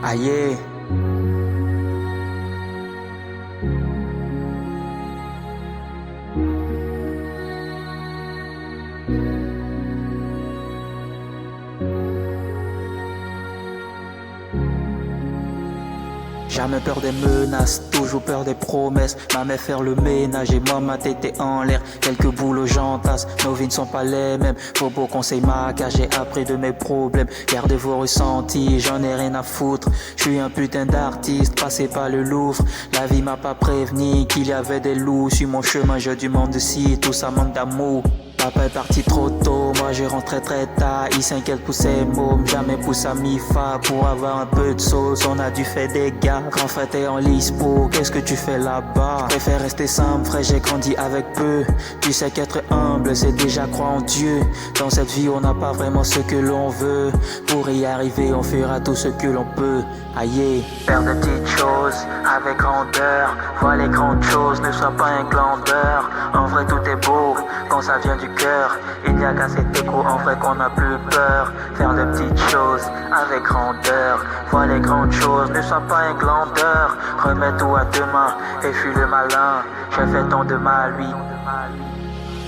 Aïe. Jamais peur des menaces, toujours peur des promesses. Ma mère faire le ménage et moi ma tête est en l'air. Quelques boulots j'entasse, nos vies ne sont pas les mêmes. Vos beaux conseils m'accagent, j'ai appris de mes problèmes. Gardez vos ressentis, j'en ai rien à foutre. Je suis un putain d'artiste, passé par le Louvre. La vie m'a pas prévenu qu'il y avait des loups. Sur mon chemin j'ai du monde ici, tout ça manque d'amour. Papa est parti trop tôt, moi je rentré très tard. Il s'inquiète pour ses mômes, jamais pousse à mi-fa. Pour avoir un peu de sauce, on a dû faire des gars. Grand frère t'es en lispo, qu'est-ce que tu fais là-bas? Je préfère rester simple, frère, j'ai grandi avec peu. Tu sais qu'être humble, c'est déjà croire en Dieu. Dans cette vie, on n'a pas vraiment ce que l'on veut. Pour y arriver, on fera tout ce que l'on peut. Aïe. Faire de petites choses avec grandeur. Vois les grandes choses, ne sois pas un glandeur. En vrai, tout est beau quand ça vient du cœur. Il n'y a qu'à cet écho, en vrai qu'on n'a plus peur. Faire de petites choses avec grandeur. Vois les grandes choses, ne sois pas un glandeur. Remets tout à demain et fuis le malin. J'ai fait tant de mal, oui.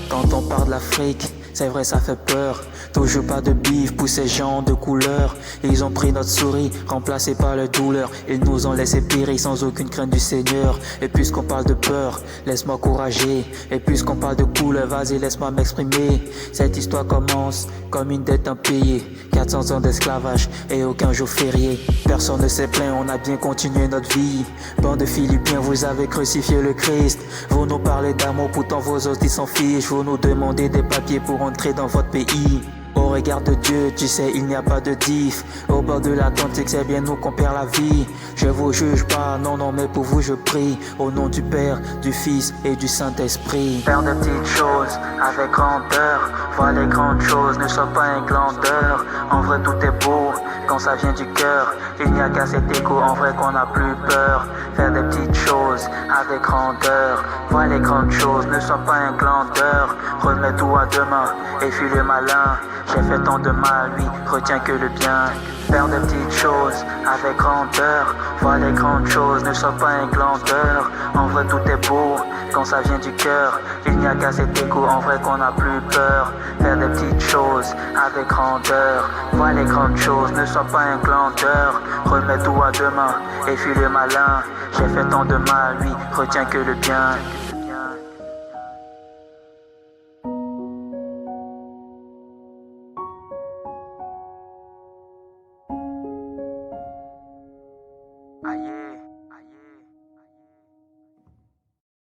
Quand on parle de l'Afrique, c'est vrai ça fait peur. Toujours pas de bif pour ces gens de couleur. Ils ont pris notre souris, remplacée par leur douleur. Ils nous ont laissé périr sans aucune crainte du Seigneur. Et puisqu'on parle de peur, laisse-moi encourager. Et puisqu'on parle de couleur, vas-y laisse-moi m'exprimer. Cette histoire commence comme une dette impayée. 400 ans d'esclavage et aucun jour férié. Personne ne s'est plaint, on a bien continué notre vie. Bande de Philippiens, vous avez crucifié le Christ. Vous nous parlez d'amour, pourtant vos hosties s'en fichent. Vous nous demandez des papiers pour entrer dans votre pays. Au regard de Dieu, tu sais, il n'y a pas de diff. Au bord de l'Atlantique, c'est bien nous qu'on perd la vie. Je vous juge pas, non, non, mais pour vous je prie. Au nom du Père, du Fils et du Saint-Esprit. Faire de petites choses avec grandeur. Vois les grandes choses, ne sois pas un glandeur. En vrai, tout est beau quand ça vient du cœur. Il n'y a qu'à cet écho, en vrai qu'on n'a plus peur. Faire des petites choses avec grandeur. Vois les grandes choses, ne sois pas un glandeur. Remets tout à demain et fuis le malin. J'ai fait tant de mal, oui, retiens que le bien. Faire de petites choses avec grandeur. Vois les grandes choses, ne sois pas un glandeur. En vrai tout est beau quand ça vient du cœur. Il n'y a qu'à cet écho, en vrai qu'on n'a plus peur. Faire des petites choses avec grandeur. Vois les grandes choses, ne sois pas un glandeur. Remets tout à demain et fuis le malin. J'ai fait tant de mal, oui, retiens que le bien.